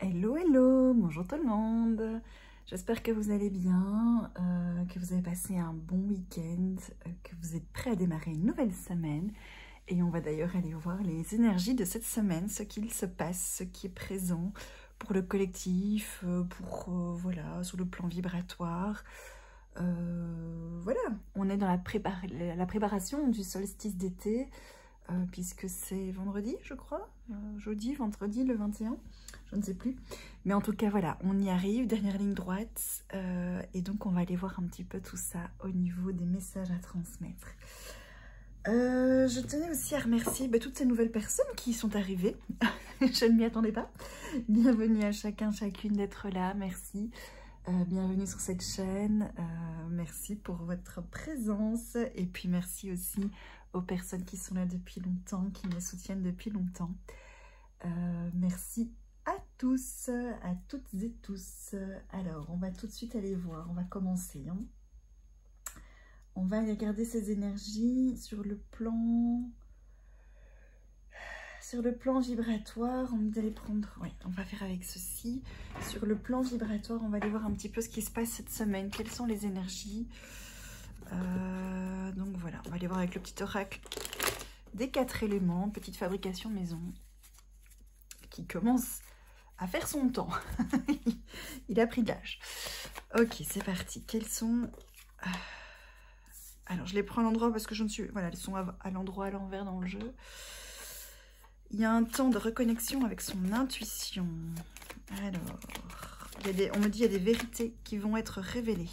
Hello, hello, bonjour tout le monde. J'espère que vous allez bien, que vous avez passé un bon week-end, que vous êtes prêts à démarrer une nouvelle semaine. Et on va d'ailleurs aller voir les énergies de cette semaine, ce qu'il se passe, ce qui est présent pour le collectif, voilà, sur le plan vibratoire. Voilà, on est dans la préparation du solstice d'été, puisque c'est vendredi, je crois, jeudi, vendredi, le 21, je ne sais plus. Mais en tout cas, voilà, on y arrive, dernière ligne droite, et donc on va aller voir un petit peu tout ça au niveau des messages à transmettre. Je tenais aussi à remercier toutes ces nouvelles personnes qui sont arrivées. Je ne m'y attendais pas. Bienvenue à chacun, chacune d'être là, merci. Bienvenue sur cette chaîne, merci pour votre présence et puis merci aussi aux personnes qui sont là depuis longtemps, qui me soutiennent depuis longtemps. Merci à tous, à toutes et tous. Alors, on va tout de suite aller voir, on va commencer. Hein. On va aller regarder ces énergies sur le plan vibratoire. On va aller prendre, oui, on va faire avec ceci. Sur le plan vibratoire, on va aller voir un petit peu ce qui se passe cette semaine. Quelles sont les énergies? Donc voilà, on va aller voir avec le petit oracle des 4 éléments, petite fabrication maison, qui commence à faire son temps. Il a pris de l'âge. Ok, c'est parti. Quels sont... Alors, je les prends à l'endroit parce que je ne suis... Voilà, elles sont à l'endroit, à l'envers dans le jeu. Il y a un temps de reconnexion avec son intuition. Alors, on me dit qu'il y a des vérités qui vont être révélées.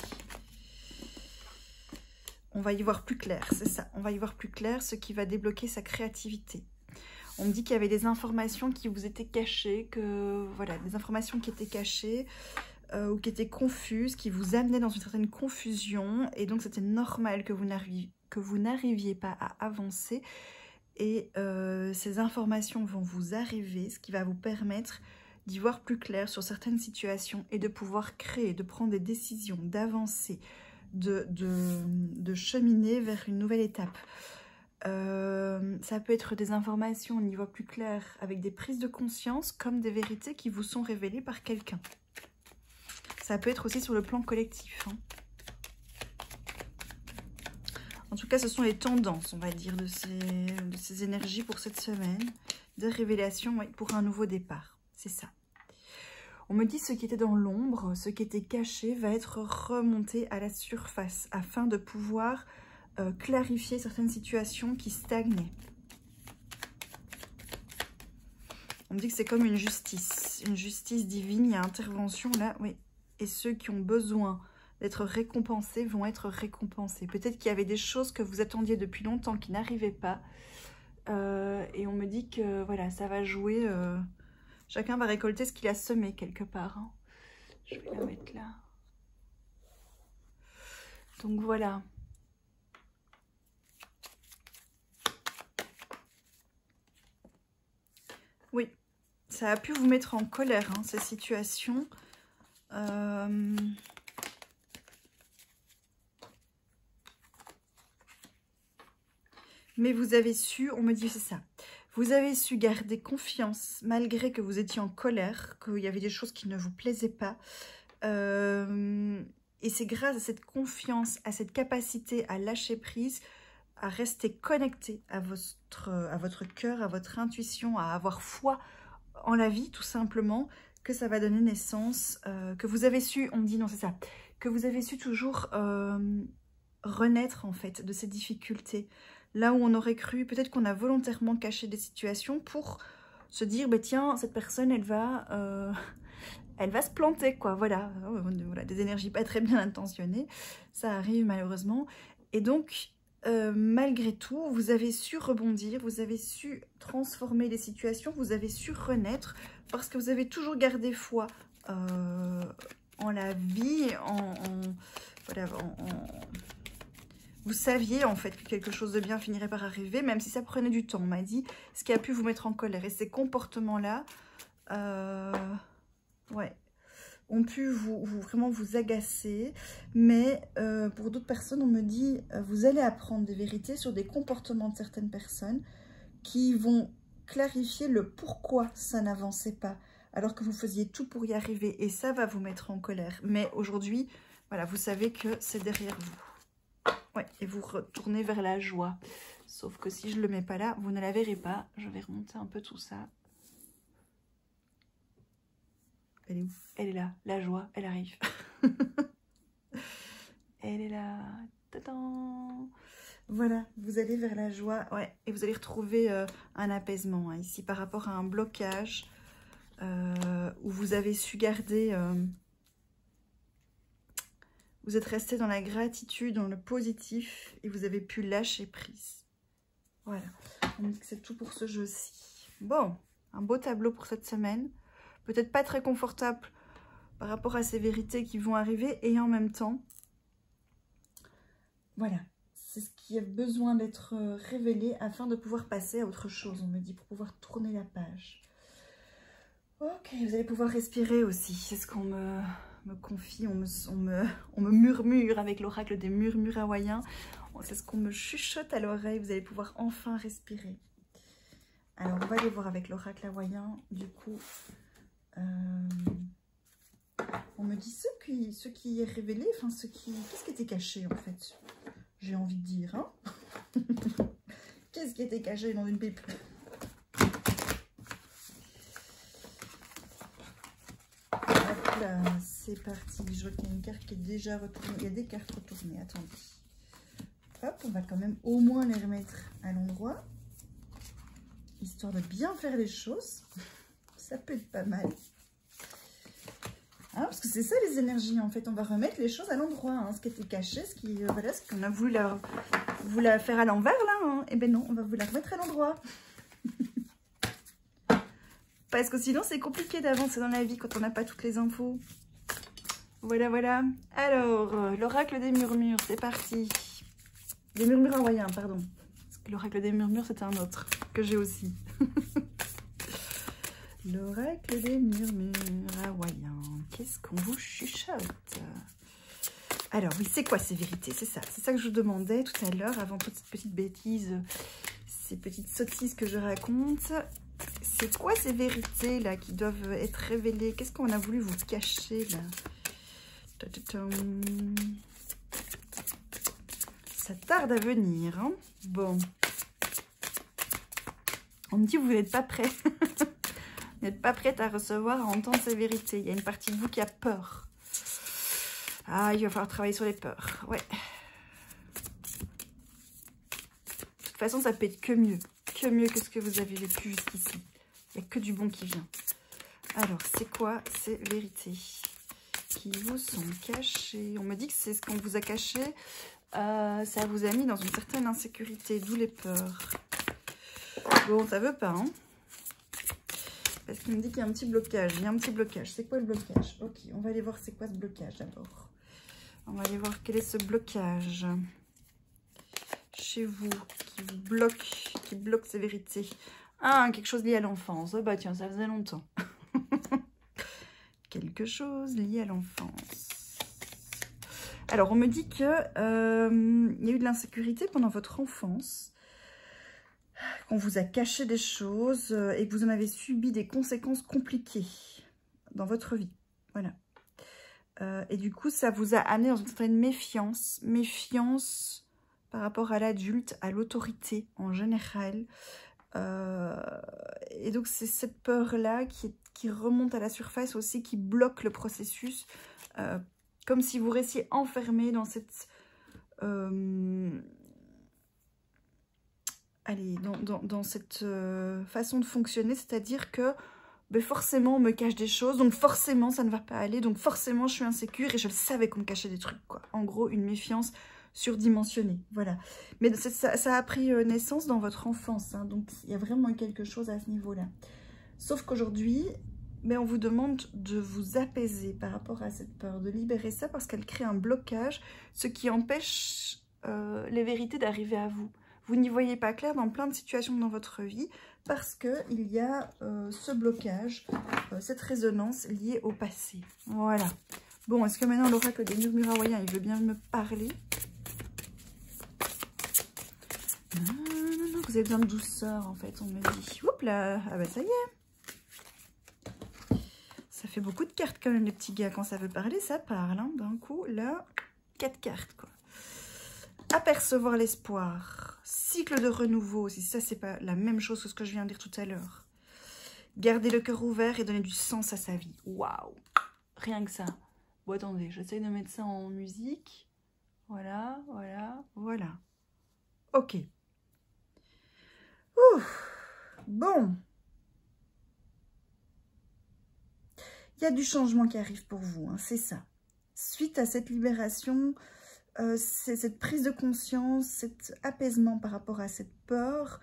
On va y voir plus clair, c'est ça. On va y voir plus clair, ce qui va débloquer sa créativité. On me dit qu'il y avait des informations qui vous étaient cachées, voilà, des informations qui étaient cachées ou qui étaient confuses, qui vous amenaient dans une certaine confusion. Et donc, c'était normal que vous n'arriviez pas à avancer. Et ces informations vont vous arriver, ce qui va vous permettre d'y voir plus clair sur certaines situations et de pouvoir créer, de prendre des décisions, d'avancer, de cheminer vers une nouvelle étape. Ça peut être des informations, on y voit plus clair, avec des prises de conscience, comme des vérités qui vous sont révélées par quelqu'un. Ça peut être aussi sur le plan collectif. Hein. En tout cas, ce sont les tendances, on va dire, de ces énergies pour cette semaine, de révélation, oui, pour un nouveau départ. C'est ça. On me dit ce qui était dans l'ombre, ce qui était caché, va être remonté à la surface afin de pouvoir clarifier certaines situations qui stagnaient. On me dit que c'est comme une justice divine, il y a intervention là, oui. Et ceux qui ont besoin d'être récompensés vont être récompensés. Peut-être qu'il y avait des choses que vous attendiez depuis longtemps qui n'arrivaient pas. Et on me dit que voilà, ça va jouer. Chacun va récolter ce qu'il a semé quelque part. Hein. Je vais la mettre là. Donc voilà. Oui, ça a pu vous mettre en colère, hein, ces situations. Mais vous avez su, on me dit c'est ça, vous avez su garder confiance malgré que vous étiez en colère, qu'il y avait des choses qui ne vous plaisaient pas. Et c'est grâce à cette confiance, à cette capacité à lâcher prise, à rester connecté à votre cœur, à votre intuition, à avoir foi en la vie tout simplement, que ça va donner naissance, que vous avez su, on me dit non c'est ça, que vous avez su toujours renaître en fait de ces difficultés. Là où on aurait cru, peut-être qu'on a volontairement caché des situations pour se dire, bah, tiens, cette personne, elle va se planter, quoi. Voilà, voilà, des énergies pas très bien intentionnées. Ça arrive malheureusement. Et donc, malgré tout, vous avez su rebondir, vous avez su transformer les situations, vous avez su renaître parce que vous avez toujours gardé foi en la vie, voilà, vous saviez en fait que quelque chose de bien finirait par arriver, même si ça prenait du temps. On m'a dit ce qui a pu vous mettre en colère. Et ces comportements-là, ouais, ont pu vraiment vous agacer. Mais pour d'autres personnes, on me dit, vous allez apprendre des vérités sur des comportements de certaines personnes qui vont clarifier le pourquoi ça n'avançait pas. alors que vous faisiez tout pour y arriver. Et ça va vous mettre en colère. Mais aujourd'hui, voilà, vous savez que c'est derrière vous. Ouais, et vous retournez vers la joie. Sauf que si je ne le mets pas là, vous ne la verrez pas. Je vais remonter un peu tout ça. Elle est où? Elle est là, la joie, elle arrive. Elle est là. Tadam! Voilà, vous allez vers la joie, ouais, et vous allez retrouver un apaisement hein, ici par rapport à un blocage où vous avez su garder, vous êtes resté dans la gratitude, dans le positif et vous avez pu lâcher prise. Voilà, on dit que c'est tout pour ce jeu-ci. Bon, un beau tableau pour cette semaine. Peut-être pas très confortable par rapport à ces vérités qui vont arriver et en même temps, voilà, c'est ce qui a besoin d'être révélé afin de pouvoir passer à autre chose, on me dit, pour pouvoir tourner la page. Ok, vous allez pouvoir respirer aussi, c'est ce qu'on me confie, on me murmure avec l'oracle des murmures hawaïens, c'est ce qu'on me chuchote à l'oreille, vous allez pouvoir enfin respirer. Alors, on va aller voir avec l'oracle hawaïen, du coup... on me dit ce qui est révélé, enfin qu'est-ce qui était caché en fait, j'ai envie de dire, hein. Qu'est-ce qui était caché dans une pipe? Hop là, c'est parti, je vois qu'il y a une carte qui est déjà retournée, il y a des cartes retournées, attendez. Hop, on va quand même au moins les remettre à l'endroit, histoire de bien faire les choses, ça peut être pas mal. Hein, parce que c'est ça les énergies en fait, on va remettre les choses à l'endroit, hein, ce qui était caché, voilà, ce qu'on a voulu la faire à l'envers là, hein. Et ben non, on va vous la remettre à l'endroit. Parce que sinon c'est compliqué d'avancer dans la vie quand on n'a pas toutes les infos. Voilà, voilà. Alors, l'oracle des murmures, c'est parti. Des murmures hawaïens, pardon. L'oracle des murmures, c'est un autre que j'ai aussi. L'oracle des murmures hawaïens. Qu'est-ce qu'on vous chuchote? Alors, oui, c'est quoi ces vérités? C'est ça que je vous demandais tout à l'heure, avant toute cette petite bêtise, ces petites sottises que je raconte. C'est quoi ces vérités-là qui doivent être révélées? Qu'est-ce qu'on a voulu vous cacher, là? Ça tarde à venir, hein? Bon. On me dit que vous n'êtes pas prêts. Vous n'êtes pas prête à recevoir, à entendre ces vérités. Il y a une partie de vous qui a peur. Ah, il va falloir travailler sur les peurs. Ouais. De toute façon, ça peut être que mieux. Que mieux que ce que vous avez vécu jusqu'ici. Il n'y a que du bon qui vient. Alors, c'est quoi ces vérités qui vous sont cachées? On me dit que c'est ce qu'on vous a caché. Ça vous a mis dans une certaine insécurité, d'où les peurs. Bon, ça veut pas, hein? Parce qu'il me dit qu'il y a un petit blocage. Il y a un petit blocage. C'est quoi le blocage? Ok, on va aller voir c'est quoi ce blocage d'abord. On va aller voir quel est ce blocage chez vous qui bloque ces vérités. Ah, quelque chose lié à l'enfance. Oh bah tiens, ça faisait longtemps. Quelque chose lié à l'enfance. Alors, on me dit que il y a eu de l'insécurité pendant votre enfance. Qu'on vous a caché des choses et que vous en avez subi des conséquences compliquées dans votre vie. Voilà. Et du coup, ça vous a amené dans une certaine méfiance. Méfiance par rapport à l'adulte, à l'autorité en général. Et donc, c'est cette peur-là qui remonte à la surface aussi, qui bloque le processus. Comme si vous restiez enfermé dans cette... allez, dans cette façon de fonctionner, c'est-à-dire que ben forcément on me cache des choses, donc forcément ça ne va pas aller, donc forcément je suis insécure et je le savais qu'on me cachait des trucs, quoi. En gros, une méfiance surdimensionnée, voilà. Mais ça a pris naissance dans votre enfance, hein, donc il y a vraiment quelque chose à ce niveau-là. Sauf qu'aujourd'hui, ben, on vous demande de vous apaiser par rapport à cette peur, de libérer ça parce qu'elle crée un blocage, ce qui empêche les vérités d'arriver à vous. Vous n'y voyez pas clair dans plein de situations dans votre vie parce qu'il y a ce blocage, cette résonance liée au passé. Voilà. Bon, est-ce que maintenant l'oracle des murmures hawaïens, il veut bien me parler? Non, non, non, vous avez besoin de douceur en fait, on me dit. Oups là, ah bah ça y est. fait beaucoup de cartes quand même, les petits gars. Quand ça veut parler, ça parle. Hein. D'un coup, là, 4 cartes, quoi. Apercevoir l'espoir. Cycle de renouveau. Si ça, c'est pas la même chose que ce que je viens de dire tout à l'heure. Garder le cœur ouvert et donner du sens à sa vie. Waouh! Rien que ça. Bon, attendez, j'essaye de mettre ça en musique. Voilà, voilà, voilà. Ok. Ouf. Bon. Il y a du changement qui arrive pour vous, hein, c'est ça. Suite à cette libération, c'est cette prise de conscience, cet apaisement par rapport à cette peur,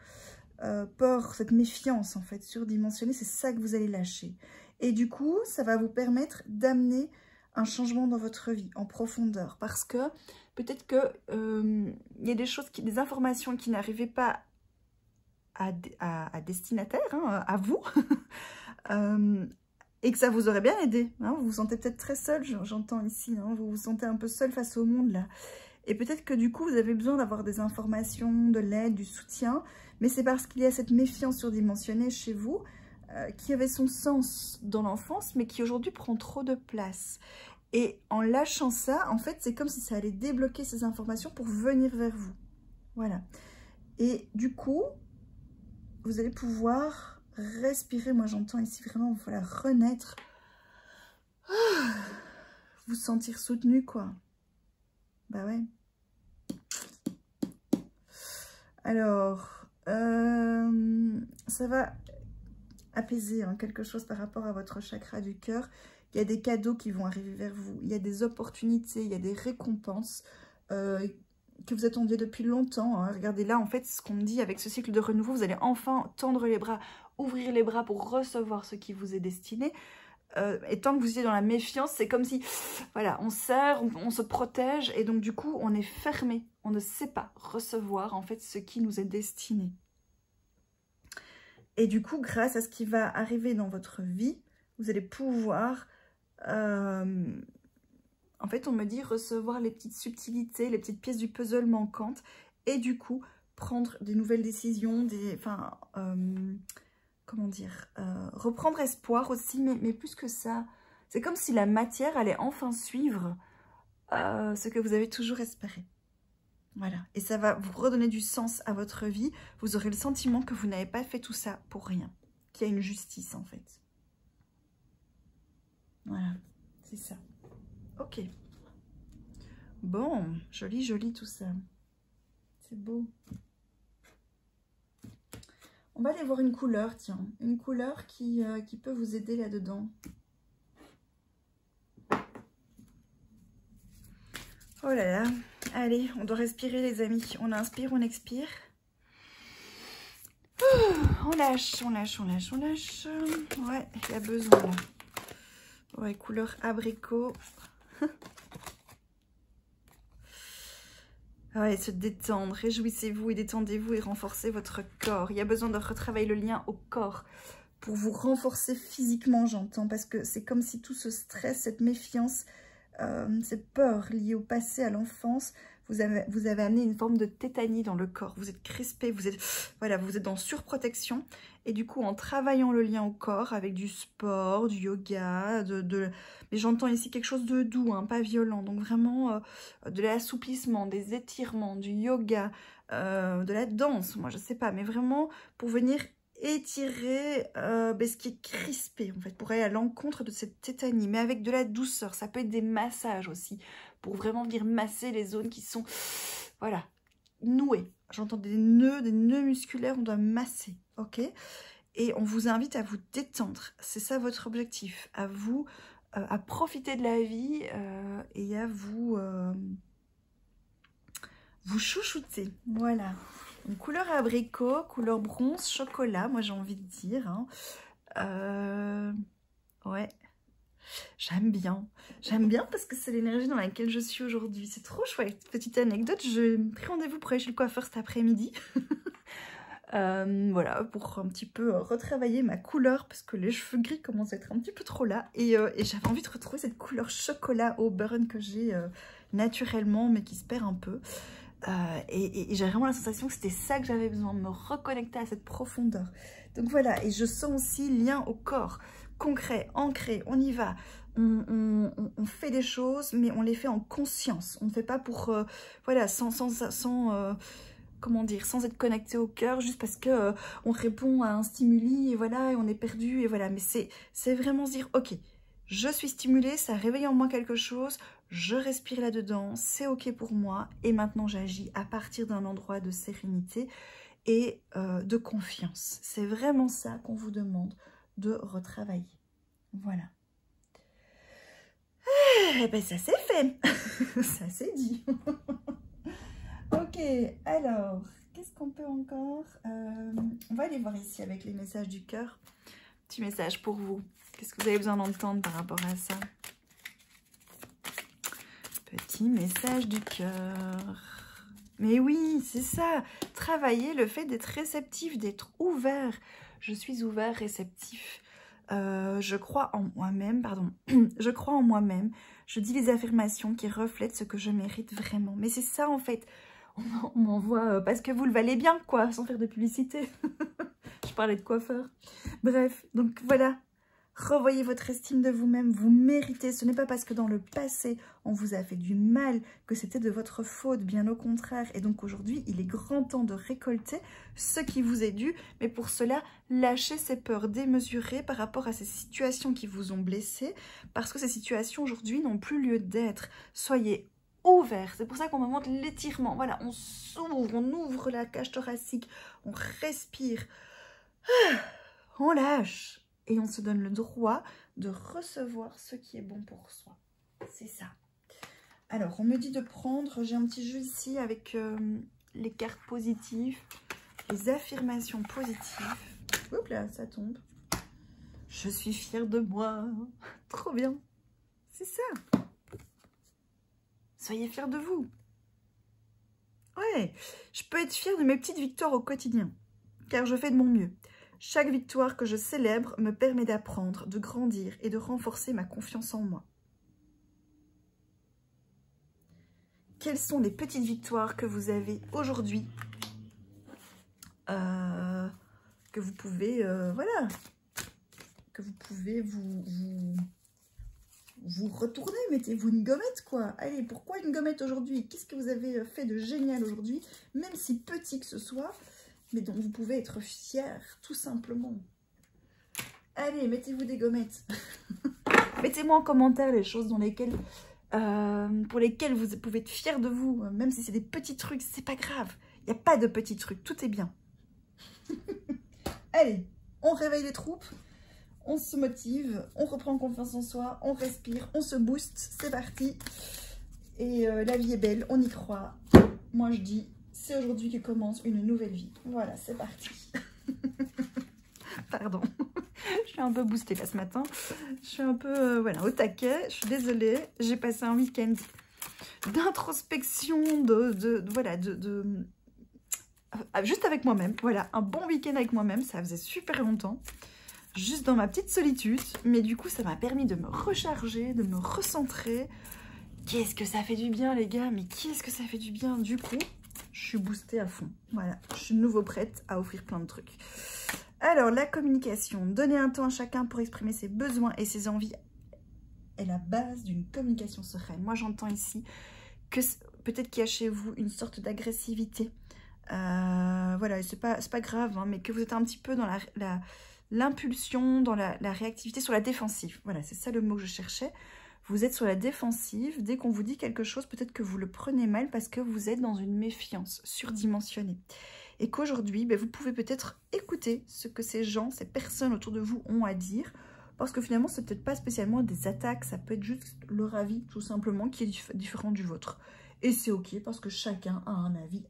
cette méfiance en fait surdimensionnée, c'est ça que vous allez lâcher. Et du coup, ça va vous permettre d'amener un changement dans votre vie en profondeur. Parce que peut-être que y a des choses, des informations qui n'arrivaient pas à destinataire, hein, à vous, et que ça vous aurait bien aidé. Hein, vous vous sentez peut-être très seul, j'entends ici, hein, vous vous sentez un peu seul face au monde là. Et peut-être que du coup, vous avez besoin d'avoir des informations, de l'aide, du soutien, mais c'est parce qu'il y a cette méfiance surdimensionnée chez vous qui avait son sens dans l'enfance, mais qui aujourd'hui prend trop de place. Et en lâchant ça, en fait, c'est comme si ça allait débloquer ces informations pour venir vers vous. Voilà. Et du coup, vous allez pouvoir respirer. Moi, j'entends ici vraiment, voilà, renaître. Vous sentir soutenu, quoi. Bah ouais. Alors, ça va apaiser hein, quelque chose par rapport à votre chakra du cœur. Il y a des cadeaux qui vont arriver vers vous. Il y a des opportunités, il y a des récompenses que vous attendiez depuis longtemps. Hein. Regardez là, en fait, ce qu'on me dit avec ce cycle de renouveau, vous allez enfin tendre les bras, ouvrir les bras pour recevoir ce qui vous est destiné. Et tant que vous étiez dans la méfiance, c'est comme si, voilà, on serre, on se protège, et donc du coup, on est fermé. On ne sait pas recevoir, en fait, ce qui nous est destiné. Et du coup, grâce à ce qui va arriver dans votre vie, vous allez pouvoir, en fait, on me dit recevoir les petites subtilités, les petites pièces du puzzle manquantes, et du coup, prendre des nouvelles décisions, comment dire, reprendre espoir aussi, mais plus que ça. C'est comme si la matière allait enfin suivre ce que vous avez toujours espéré. Voilà, et ça va vous redonner du sens à votre vie. Vous aurez le sentiment que vous n'avez pas fait tout ça pour rien, qu'il y a une justice en fait. Voilà, c'est ça. Ok. Bon, joli, joli tout ça. C'est beau. On va aller voir une couleur, tiens. Une couleur qui peut vous aider là-dedans. Oh là là. Allez, on doit respirer les amis. On inspire, on expire. On lâche, on lâche, on lâche, on lâche. Ouais, il y a besoin là. Ouais, couleur abricot. Ouais, se détendre, réjouissez-vous et détendez-vous et renforcez votre corps. Il y a besoin de retravailler le lien au corps pour vous renforcer physiquement, j'entends, parce que c'est comme si tout ce stress, cette méfiance, cette peur liée au passé, à l'enfance, vous avez amené une forme de tétanie dans le corps. Vous êtes crispé, vous êtes dans surprotection. Et du coup, en travaillant le lien au corps avec du sport, du yoga, mais j'entends ici quelque chose de doux, hein, pas violent. Donc vraiment de l'assouplissement, des étirements, du yoga, de la danse, moi je sais pas. Mais vraiment pour venir étirer ce qui est crispé en fait, pour aller à l'encontre de cette tétanie, mais avec de la douceur. Ça peut être des massages aussi, pour vraiment venir masser les zones qui sont, voilà, nouées. J'entends des nœuds musculaires, on doit masser, ok? Et on vous invite à vous détendre, c'est ça votre objectif, à vous, à profiter de la vie et à vous, vous chouchouter, voilà. Une couleur abricot, couleur bronze, chocolat, moi j'ai envie de dire. Hein. Ouais, j'aime bien. J'aime bien parce que c'est l'énergie dans laquelle je suis aujourd'hui. C'est trop chouette. Petite anecdote, j'ai pris rendez-vous pour aller chez le coiffeur cet après-midi. Voilà, pour un petit peu retravailler ma couleur parce que les cheveux gris commencent à être un petit peu trop là. Et j'avais envie de retrouver cette couleur chocolat au burn que j'ai naturellement mais qui se perd un peu. Et j'ai vraiment la sensation que c'était ça que j'avais besoin, de me reconnecter à cette profondeur. Donc voilà, et je sens aussi lien au corps, concret, ancré, on y va. On fait des choses, mais on les fait en conscience. On ne fait pas pour, voilà, comment dire, sans être connecté au cœur, juste parce que on répond à un stimuli, et voilà, et on est perdu, et voilà. Mais c'est vraiment se dire, ok, je suis stimulée, ça réveille en moi quelque chose, je respire là-dedans, c'est ok pour moi, et maintenant j'agis à partir d'un endroit de sérénité et de confiance. C'est vraiment ça qu'on vous demande de retravailler. Voilà. Eh ben ça c'est fait, ça c'est dit. Ok, alors, qu'est-ce qu'on peut encore on va aller voir ici avec les messages du cœur. Petit message pour vous. Qu'est-ce que vous avez besoin d'entendre par rapport à ça? Petit message du cœur. Mais oui, c'est ça. Travailler le fait d'être réceptif, d'être ouvert. Je suis ouvert, réceptif. Je crois en moi-même, pardon. Je crois en moi-même. Je dis les affirmations qui reflètent ce que je mérite vraiment. Mais c'est ça en fait. On m'envoie parce que vous le valez bien, quoi, sans faire de publicité. Je parlais de coiffeur. Bref, donc voilà. Revoyez votre estime de vous-même, vous méritez. Ce n'est pas parce que dans le passé, on vous a fait du mal que c'était de votre faute, bien au contraire. Et donc aujourd'hui, il est grand temps de récolter ce qui vous est dû. Mais pour cela, lâchez ces peurs démesurées par rapport à ces situations qui vous ont blessé. Parce que ces situations aujourd'hui n'ont plus lieu d'être. Soyez ouverts. C'est pour ça qu'on me montre l'étirement. Voilà, on s'ouvre, on ouvre la cage thoracique, on respire, on lâche. Et on se donne le droit de recevoir ce qui est bon pour soi. C'est ça. Alors, on me dit de prendre, j'ai un petit jeu ici avec les cartes positives, les affirmations positives. Oups là, ça tombe. Je suis fière de moi. Trop bien. C'est ça. Soyez fiers de vous. Ouais, je peux être fière de mes petites victoires au quotidien, car je fais de mon mieux. Chaque victoire que je célèbre me permet d'apprendre, de grandir et de renforcer ma confiance en moi. Quelles sont les petites victoires que vous avez aujourd'hui que vous pouvez, voilà, que vous pouvez vous retourner, mettez-vous une gommette, quoi. Allez, pourquoi une gommette aujourd'hui? Qu'est-ce que vous avez fait de génial aujourd'hui, même si petit que ce soit, mais dont vous pouvez être fier, tout simplement. Allez, mettez-vous des gommettes. Mettez-moi en commentaire les choses dans lesquelles, pour lesquelles vous pouvez être fier de vous, même si c'est des petits trucs, c'est pas grave. Il n'y a pas de petits trucs, tout est bien. Allez, on réveille les troupes, on se motive, on reprend confiance en soi, on respire, on se booste, c'est parti. Et la vie est belle, on y croit. Moi je dis, c'est aujourd'hui que commence une nouvelle vie. Voilà, c'est parti. Pardon, je suis un peu boostée là ce matin. Je suis un peu voilà, au taquet, je suis désolée. J'ai passé un week-end d'introspection, juste avec moi-même. Voilà, un bon week-end avec moi-même, ça faisait super longtemps. Juste dans ma petite solitude. Mais du coup, ça m'a permis de me recharger, de me recentrer. Qu'est-ce que ça fait du bien, les gars? Mais qu'est-ce que ça fait du bien? Du coup, je suis boostée à fond. Voilà, je suis de nouveau prête à offrir plein de trucs. Alors, la communication. Donner un temps à chacun pour exprimer ses besoins et ses envies est la base d'une communication sereine. Moi, j'entends ici que peut-être qu'il y a chez vous une sorte d'agressivité. Voilà, c'est pas grave, hein, mais que vous êtes un petit peu dans l'impulsion, dans la réactivité, sur la défensive. Voilà, c'est ça le mot que je cherchais. Vous êtes sur la défensive. Dès qu'on vous dit quelque chose, peut-être que vous le prenez mal parce que vous êtes dans une méfiance surdimensionnée. Et qu'aujourd'hui, vous pouvez peut-être écouter ce que ces gens, ces personnes autour de vous ont à dire. Parce que finalement, c'est peut-être pas spécialement des attaques. Ça peut être juste leur avis, tout simplement, qui est différent du vôtre. Et c'est ok, parce que chacun a un avis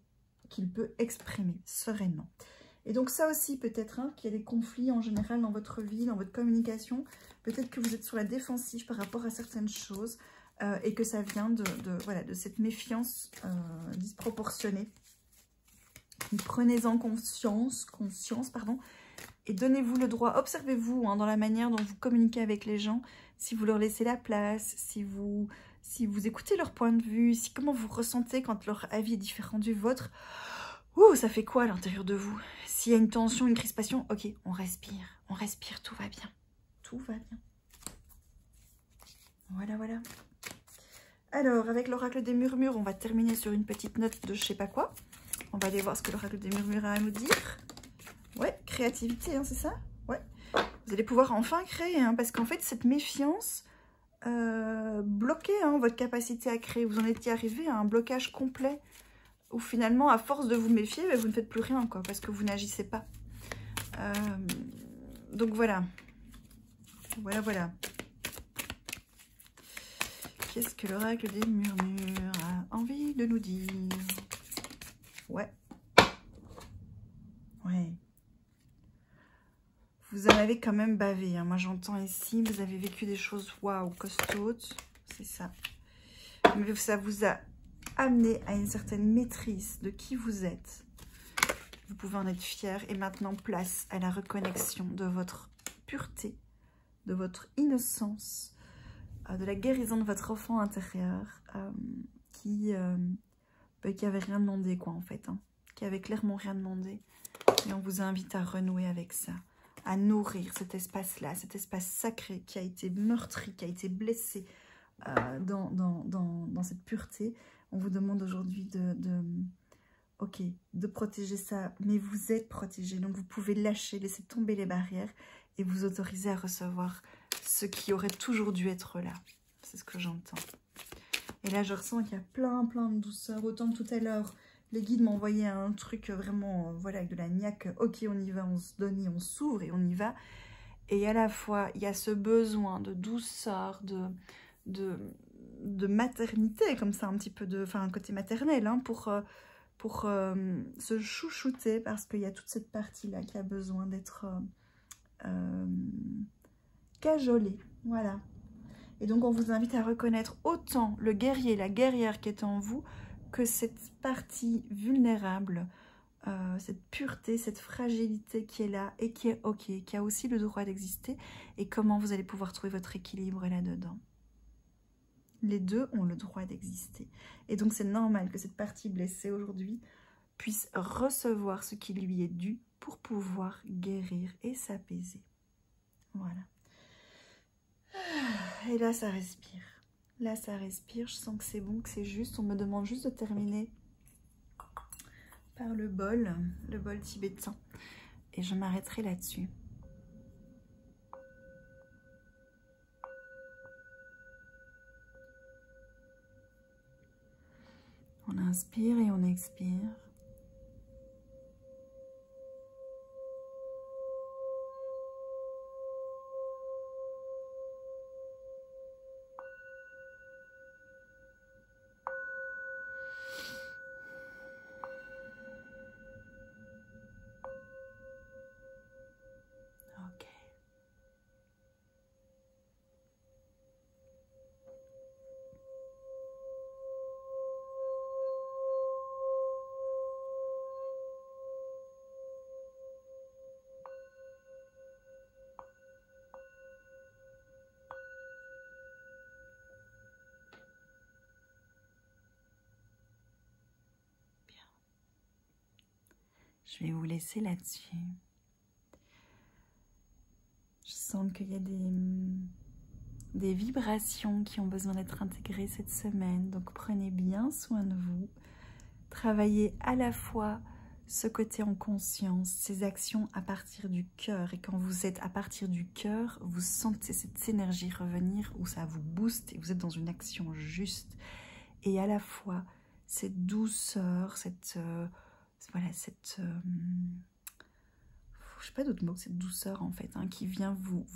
qu'il peut exprimer sereinement. Et donc ça aussi, peut-être qu'il y a des conflits en général dans votre vie, dans votre communication. Peut-être que vous êtes sur la défensive par rapport à certaines choses et que ça vient de cette méfiance disproportionnée. Prenez-en conscience, pardon, et donnez-vous le droit. Observez-vous dans la manière dont vous communiquez avec les gens, si vous leur laissez la place, si vous si vous écoutez leur point de vue, si comment vous ressentez quand leur avis est différent du vôtre. Ouh, ça fait quoi à l'intérieur de vous? S'il y a une tension, une crispation, ok, on respire, tout va bien. Tout va bien. Voilà, voilà. Alors, avec l'oracle des murmures, on va terminer sur une petite note de je sais pas quoi. On va aller voir ce que l'oracle des murmures a à nous dire. Ouais, créativité, hein, c'est ça? Ouais. Vous allez pouvoir enfin créer, hein, parce qu'en fait, cette méfiance bloquait votre capacité à créer. Vous en étiez arrivé à un blocage complet, où finalement, à force de vous méfier, vous ne faites plus rien, quoi, parce que vous n'agissez pas. Donc voilà. Voilà, voilà. Qu'est-ce que l'oracle des murmures a envie de nous dire? Ouais. Ouais. Vous en avez quand même bavé. Hein. Moi, j'entends ici, vous avez vécu des choses, waouh, costaudes. C'est ça. Mais ça vous a amené à une certaine maîtrise de qui vous êtes. Vous pouvez en être fier. Et maintenant, place à la reconnexion de votre pureté, de votre innocence, de la guérison de votre enfant intérieur qui avait rien demandé, quoi, en fait. Hein, qui avait clairement rien demandé. Et on vous invite à renouer avec ça, à nourrir cet espace-là, cet espace sacré qui a été meurtri, qui a été blessé dans cette pureté. On vous demande aujourd'hui de protéger ça, mais vous êtes protégé, donc vous pouvez lâcher, laisser tomber les barrières et vous autoriser à recevoir ce qui aurait toujours dû être là. C'est ce que j'entends. Et là, je ressens qu'il y a plein de douceur. Autant que tout à l'heure, les guides m'envoyaient un truc vraiment, voilà, avec de la niaque. Ok, on y va, on se donne, on s'ouvre et on y va. Et à la fois, il y a ce besoin de douceur, de maternité, comme ça, un petit peu de, enfin, un côté maternel, hein, pour se chouchouter, parce qu'il y a toute cette partie-là qui a besoin d'être cajolée. Voilà. Et donc, on vous invite à reconnaître autant le guerrier, la guerrière qui est en vous, que cette partie vulnérable, cette pureté, cette fragilité qui est là et qui est ok, qui a aussi le droit d'exister. Et comment vous allez pouvoir trouver votre équilibre là-dedans. Les deux ont le droit d'exister. Et donc, c'est normal que cette partie blessée aujourd'hui puisse recevoir ce qui lui est dû pour pouvoir guérir et s'apaiser. Voilà. Et là, ça respire. Là, ça respire. Je sens que c'est bon, que c'est juste. On me demande juste de terminer par le bol tibétain. Et je m'arrêterai là-dessus. On inspire et on expire. Ok. Je vais vous laisser là-dessus. Je sens qu'il y a des vibrations qui ont besoin d'être intégrées cette semaine. Donc prenez bien soin de vous. Travaillez à la fois ce côté en conscience, ces actions à partir du cœur. Et quand vous êtes à partir du cœur, vous sentez cette énergie revenir où ça vous booste et vous êtes dans une action juste. Et à la fois cette douceur, voilà, je sais pas d'autre mot que cette douceur en fait, hein, qui vient vous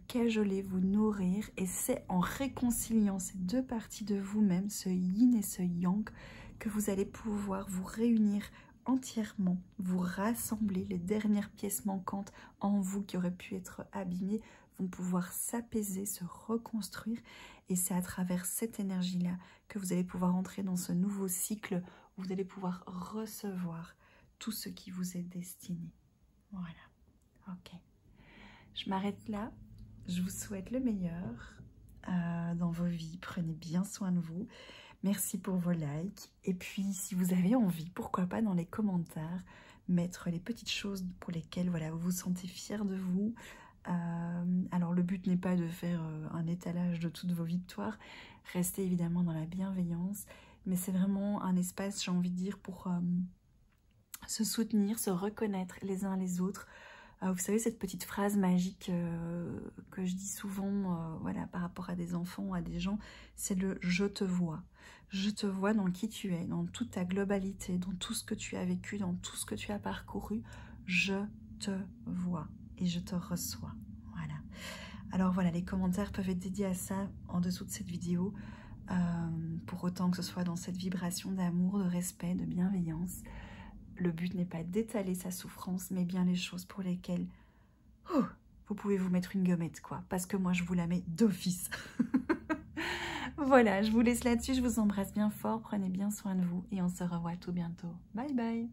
cajoler, vous nourrir. Et c'est en réconciliant ces deux parties de vous-même, ce yin et ce yang, que vous allez pouvoir vous réunir entièrement, vous rassembler. Les dernières pièces manquantes en vous qui auraient pu être abîmées vont pouvoir s'apaiser, se reconstruire. Et c'est à travers cette énergie-là que vous allez pouvoir entrer dans ce nouveau cycle où vous allez pouvoir recevoir tout ce qui vous est destiné. Voilà. Ok. Je m'arrête là. Je vous souhaite le meilleur. dans vos vies. Prenez bien soin de vous. Merci pour vos likes. Et puis, si vous avez envie, pourquoi pas dans les commentaires, mettre les petites choses pour lesquelles voilà, vous vous sentez fiers de vous. Alors, le but n'est pas de faire un étalage de toutes vos victoires. Restez évidemment dans la bienveillance. Mais c'est vraiment un espace, j'ai envie de dire, pour se soutenir, se reconnaître les uns les autres. Vous savez, cette petite phrase magique que je dis souvent voilà, par rapport à des enfants, à des gens, c'est le « je te vois ». Je te vois dans qui tu es, dans toute ta globalité, dans tout ce que tu as vécu, dans tout ce que tu as parcouru. Je te vois et je te reçois. Voilà. Alors voilà, les commentaires peuvent être dédiés à ça en dessous de cette vidéo, pour autant que ce soit dans cette vibration d'amour, de respect, de bienveillance. Le but n'est pas d'étaler sa souffrance, mais bien les choses pour lesquelles vous pouvez vous mettre une gommette, quoi. Parce que moi, je vous la mets d'office. Voilà, je vous laisse là-dessus. Je vous embrasse bien fort. Prenez bien soin de vous et on se revoit tout bientôt. Bye bye.